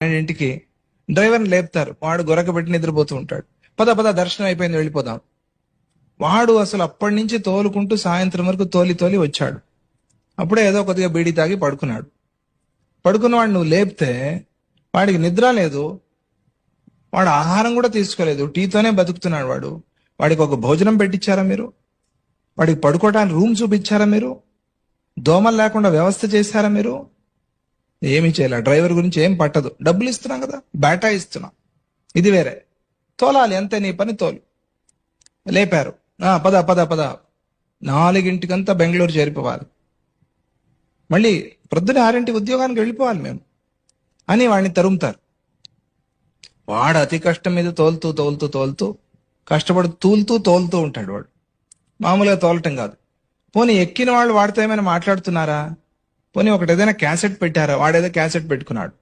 ఇంటికి డ్రైవర్ని లేపుతారు. వాడు గొరక పెట్టి నిద్రపోతూ ఉంటాడు. పద పద దర్శనం అయిపోయింది వెళ్ళిపోదాం. వాడు అసలు అప్పటి నుంచి తోలుకుంటూ సాయంత్రం వరకు తోలి తోలి వచ్చాడు. అప్పుడే ఏదో కొద్దిగా బీడీ తాగి పడుకున్నాడు. పడుకున్నవాడు నువ్వు లేపితే వాడికి నిద్ర లేదు, వాడు ఆహారం కూడా తీసుకోలేదు, టీతోనే బతుకుతున్నాడు వాడు. వాడికి ఒక భోజనం పెట్టించారా మీరు? వాడికి పడుకోవడానికి రూమ్ చూపించారా మీరు? దోమలు లేకుండా వ్యవస్థ చేశారా మీరు? ఏమీ చేయలే. డ్రైవర్ గురించి ఏం పట్టదు, డబ్బులు ఇస్తున్నాం కదా, బేటా ఇస్తున్నాం, ఇది వేరే. తోలాలి అంతే, నీ పని తోలు. లేపారు. పద పద పద, 4 బెంగళూరు చేరిపోవాలి, మళ్ళీ ప్రొద్దున 6 ఉద్యోగానికి వెళ్ళిపోవాలి మేము అని వాడిని తరుముతారు. వాడు అతి కష్టం మీద తోలుతూ తోలుతూ తోలుతూ కష్టపడు తోలుతూ ఉంటాడు. వాడు మామూలుగా తోలటం కాదు. పోనీ ఎక్కిన వాళ్ళు వాడితో ఏమైనా మాట్లాడుతున్నారా? పోనీ ఒకటి ఏదైనా క్యాసెట్ పెట్టారా? వాడేదో క్యాసెట్ పెట్టుకున్నాడు.